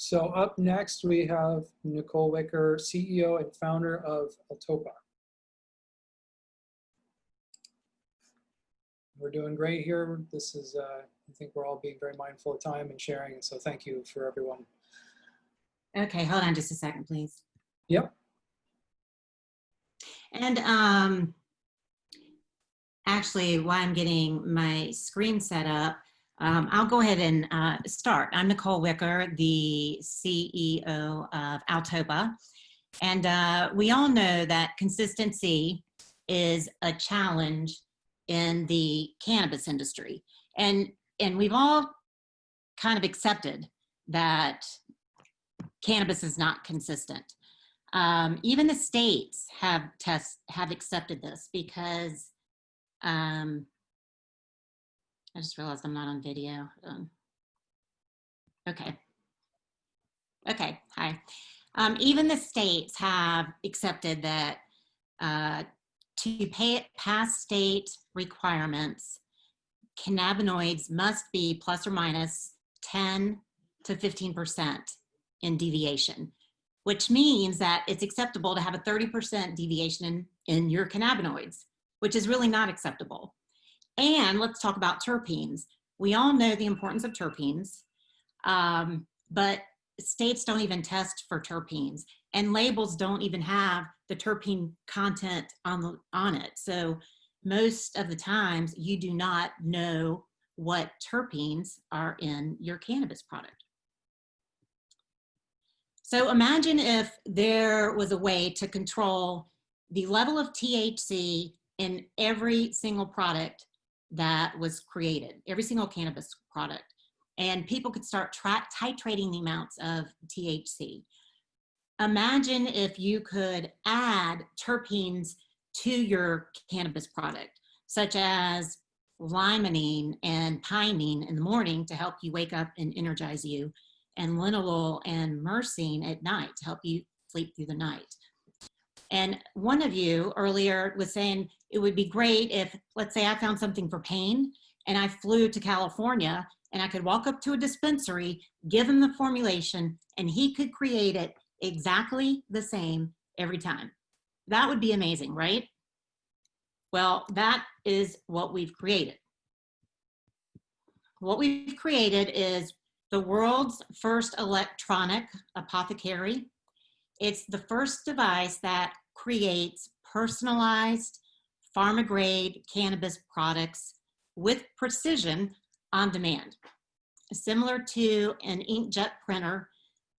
So up next, we have Nicole Wicker, CEO and founder of Altopa. We're doing great here. This is, I think we're all being very mindful of time and sharing, and so thank you for everyone. Okay, hold on just a second, please. Yep. And actually, while I'm getting my screen set up, I'll go ahead and start. I'm Nicole Wicker, the CEO of Altopa. And we all know that consistency is a challenge in the cannabis industry. And we've all kind of accepted that cannabis is not consistent. Even the states have accepted this because I just realized I'm not on video. Okay, hi. Even the states have accepted that to pass state requirements, cannabinoids must be plus or minus 10 to 15% in deviation, which means that it's acceptable to have a 30% deviation in your cannabinoids, which is really not acceptable. And let's talk about terpenes. We all know the importance of terpenes, but states don't even test for terpenes, and labels don't even have the terpene content on it. So most of the times you do not know what terpenes are in your cannabis product. So imagine if there was a way to control the level of THC in every single product that was created, every single cannabis product, and people could start titrating the amounts of THC. Imagine if you could add terpenes to your cannabis product, such as limonene and pinene in the morning to help you wake up and energize you, and linalool and myrcene at night to help you sleep through the night. And one of you earlier was saying it would be great if, let's say I found something for pain and I flew to California and I could walk up to a dispensary, give him the formulation, and he could create it exactly the same every time. That would be amazing, right? Well, that is what we've created. What we've created is the world's first electronic apothecary. It's the first device that creates personalized pharma-grade cannabis products with precision on demand. Similar to an inkjet printer,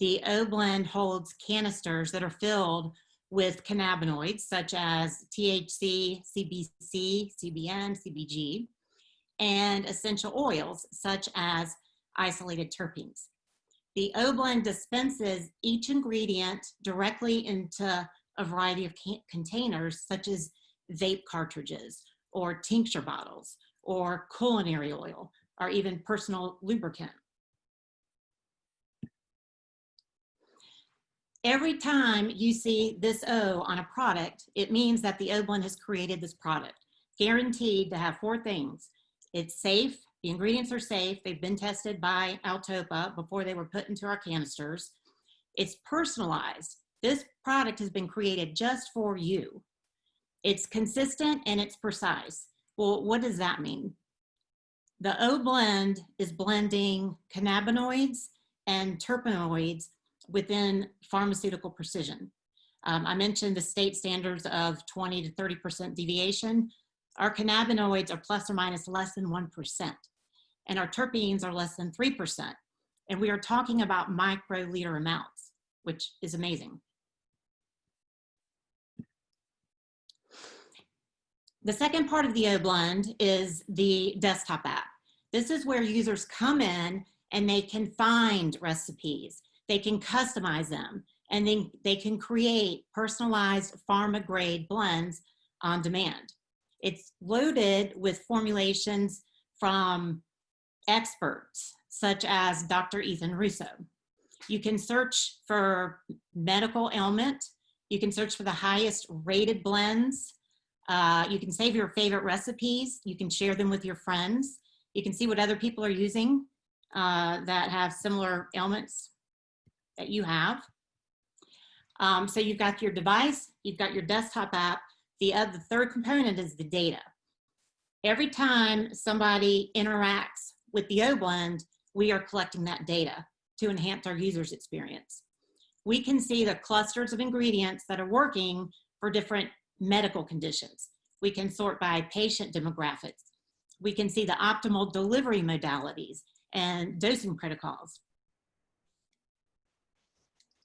the O-Blend holds canisters that are filled with cannabinoids such as THC, CBC, CBN, CBG, and essential oils such as isolated terpenes. The O-Blend dispenses each ingredient directly into a variety of containers such as vape cartridges or tincture bottles or culinary oil or even personal lubricant. Every time you see this O on a product, it means that the O-Blend has created this product, guaranteed to have 4 things. It's safe, the ingredients are safe, they've been tested by Altopa before they were put into our canisters. It's personalized. This product has been created just for you. It's consistent and it's precise. Well, what does that mean? The O-Blend is blending cannabinoids and terpenoids within pharmaceutical precision. I mentioned the state standards of 20 to 30% deviation. Our cannabinoids are plus or minus less than 1%, and our terpenes are less than 3%. And we are talking about microliter amounts, which is amazing. The second part of the O-Blend is the desktop app. This is where users come in and they can find recipes, they can customize them, and then they can create personalized pharma-grade blends on demand. It's loaded with formulations from experts, such as Dr. Ethan Russo. You can search for medical ailment. You can search for the highest rated blends. You can save your favorite recipes. You can share them with your friends. You can see what other people are using that have similar ailments. that you have. So you've got your device, you've got your desktop app. The third component is the data. Every time somebody interacts with the O-Blend, we are collecting that data to enhance our users' experience. We can see the clusters of ingredients that are working for different medical conditions. We can sort by patient demographics. We can see the optimal delivery modalities and dosing protocols.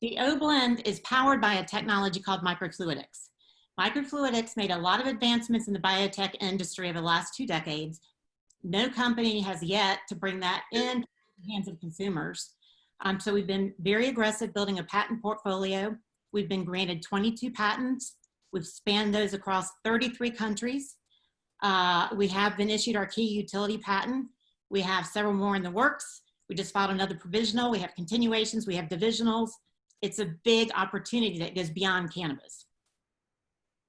The O-Blend is powered by a technology called microfluidics. Microfluidics made a lot of advancements in the biotech industry over the last 2 decades. No company has yet to bring that in the hands of consumers. So we've been very aggressive building a patent portfolio. We've been granted 22 patents. We've spanned those across 33 countries. We have been issued our key utility patent. We have several more in the works. We just filed another provisional. We have continuations. We have divisionals. It's a big opportunity that goes beyond cannabis.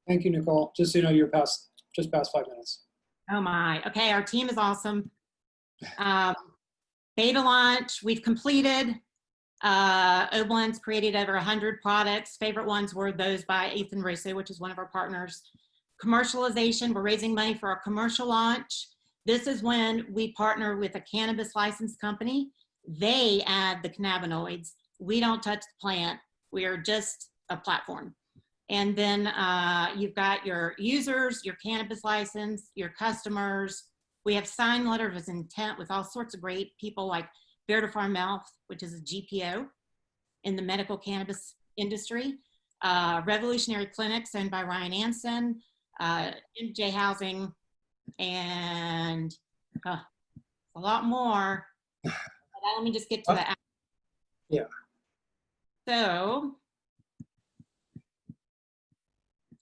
Thank you, Nicole. Just so you know, you're just past 5 minutes. Oh my, okay, our team is awesome. Beta launch, we've completed. O-Blend's created over 100 products. Favorite ones were those by Ethan Russo, which is one of our partners. Commercialization, we're raising money for our commercial launch. This is when we partner with a cannabis licensed company. They add the cannabinoids. We don't touch the plant. We are just a platform. And then you've got your users, your cannabis license, your customers. We have signed letters of intent with all sorts of great people like Bear to Farm Mouth, which is a GPO in the medical cannabis industry. Revolutionary Clinics owned by Ryan Anson, MJ Housing, and a lot more. But let me just get to that. Yeah. So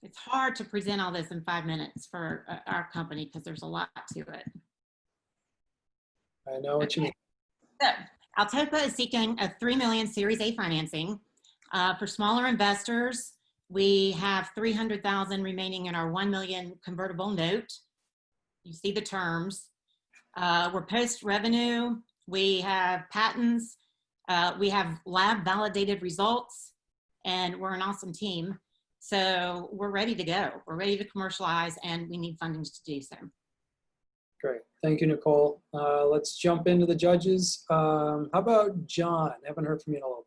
it's hard to present all this in 5 minutes for our company because there's a lot to it. I know what you mean. So Altopa is seeking a $3 million Series A financing. For smaller investors, we have $300,000 remaining in our $1 million convertible note. You see the terms. We're post-revenue. We have patents. We have lab validated results, and we're an awesome team. So we're ready to go. We're ready to commercialize, and we need funding to do so. Great. Thank you, Nicole. Let's jump into the judges. How about John? I haven't heard from you in a little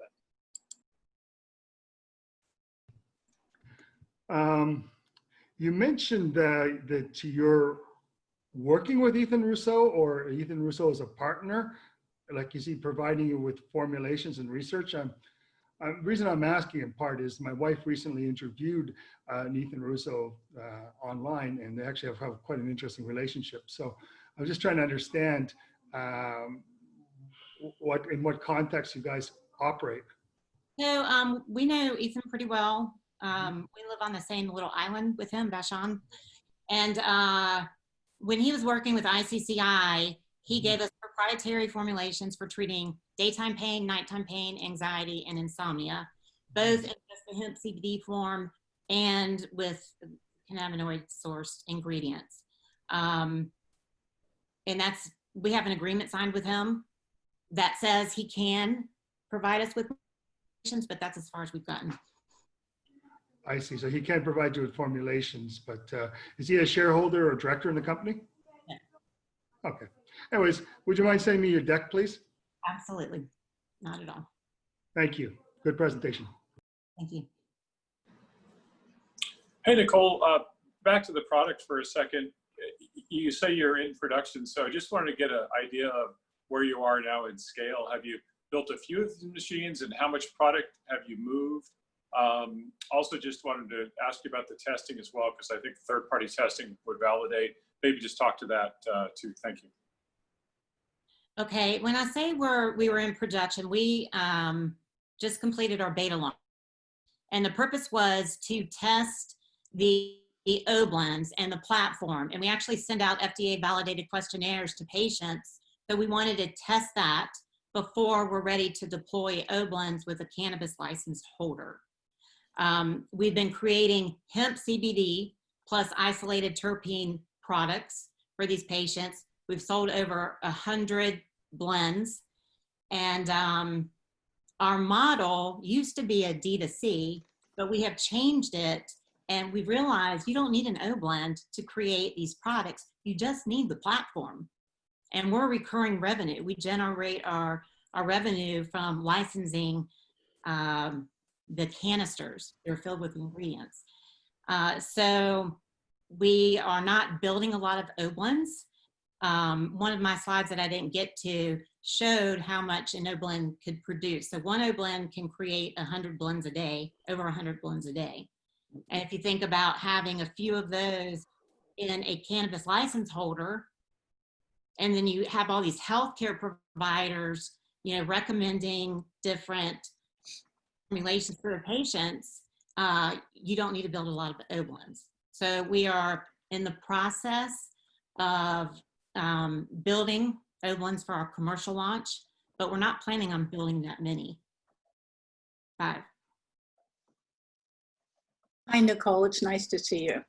bit. You mentioned that you're working with Ethan Russo, or Ethan Russo is a partner, like is he providing you with formulations and research? The reason I'm asking in part is my wife recently interviewed Ethan Russo online, and they actually have quite an interesting relationship. So I'm just trying to understand in what context you guys operate. So we know Ethan pretty well. We live on the same little island with him, Vashon. And when he was working with ICCI, he gave us proprietary formulations for treating daytime pain, nighttime pain, anxiety, and insomnia, both in just the hemp CBD form and with cannabinoid sourced ingredients. And we have an agreement signed with him that says he can provide us with formulations, but that's as far as we've gotten. I see. So he can provide you with formulations, but is he a shareholder or director in the company? Yeah. Okay. Anyways, would you mind sending me your deck, please? Absolutely. Not at all. Thank you. Good presentation. Thank you. Hey, Nicole, back to the product for a second. You say you're in production, so I just wanted to get an idea of where you are now in scale. Have you built a few of the machines, and how much product have you moved? Also, just wanted to ask you about the testing as well, because I think third-party testing would validate. Maybe just talk to that too. Thank you. Okay, when I say we were in production, we just completed our beta launch. And the purpose was to test the O-Blends and the platform. And we actually send out FDA validated questionnaires to patients. So we wanted to test that before we're ready to deploy O-Blends with a cannabis license holder. We've been creating hemp CBD plus isolated terpene products for these patients. We've sold over 100 blends, and our model used to be a D2C, but we have changed it, and we realized you don't need an O-blend to create these products. You just need the platform. And we're recurring revenue. We generate our revenue from licensing the canisters. They're filled with ingredients. So we are not building a lot of O-blends. One of my slides that I didn't get to showed how much an O-blend could produce. So one O-blend can create 100 blends a day, over 100 blends a day. And if you think about having a few of those in a cannabis license holder, and then you have all these healthcare providers, you know, recommending different formulations for their patients, you don't need to build a lot of O-blends. So we are in the process of building O-blends for our commercial launch, but we're not planning on building that many. 5. Hi, Nicole. It's nice to see you.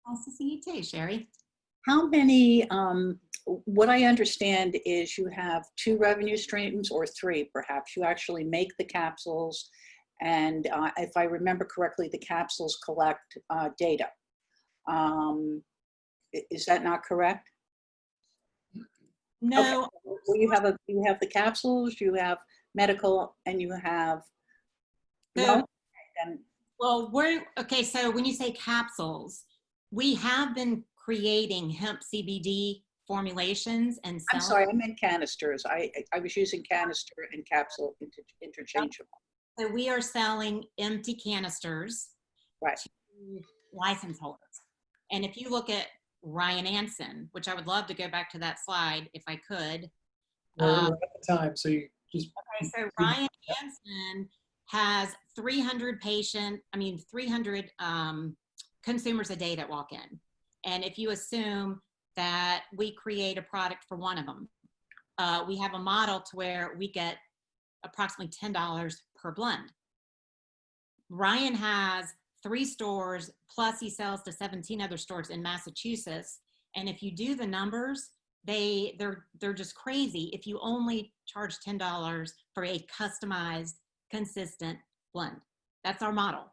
Nice to see you too, Sherry. How many, what I understand is you have 2 revenue streams, or 3 perhaps. You actually make the capsules, and if I remember correctly, the capsules collect data. Is that not correct? No. Okay. Well, you have the capsules, you have medical, and you have no. And Well, okay, so when you say capsules, we have been creating hemp CBD formulations and I'm selling. sorry, I meant canisters. I was using canister and capsule interchangeable. So we are selling empty canisters Right. to license holders. And if you look at Ryan Anson, which I would love to go back to that slide if I could. We're at the time, so you just. Okay, so Ryan Anson has 300 consumers a day that walk in. And if you assume that we create a product for one of them, we have a model to where we get approximately $10 per blend. Ryan has 3 stores, plus he sells to 17 other stores in Massachusetts. And if you do the numbers, they're just crazy if you only charge $10 for a customized, consistent blend. That's our model.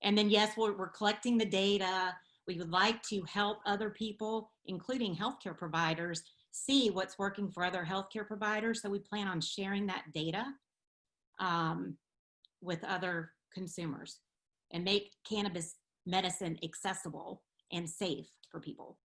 And then yes, we're collecting the data. We would like to help other people, including healthcare providers, see what's working for other healthcare providers. So we plan on sharing that data with other consumers and make cannabis medicine accessible and safe for people.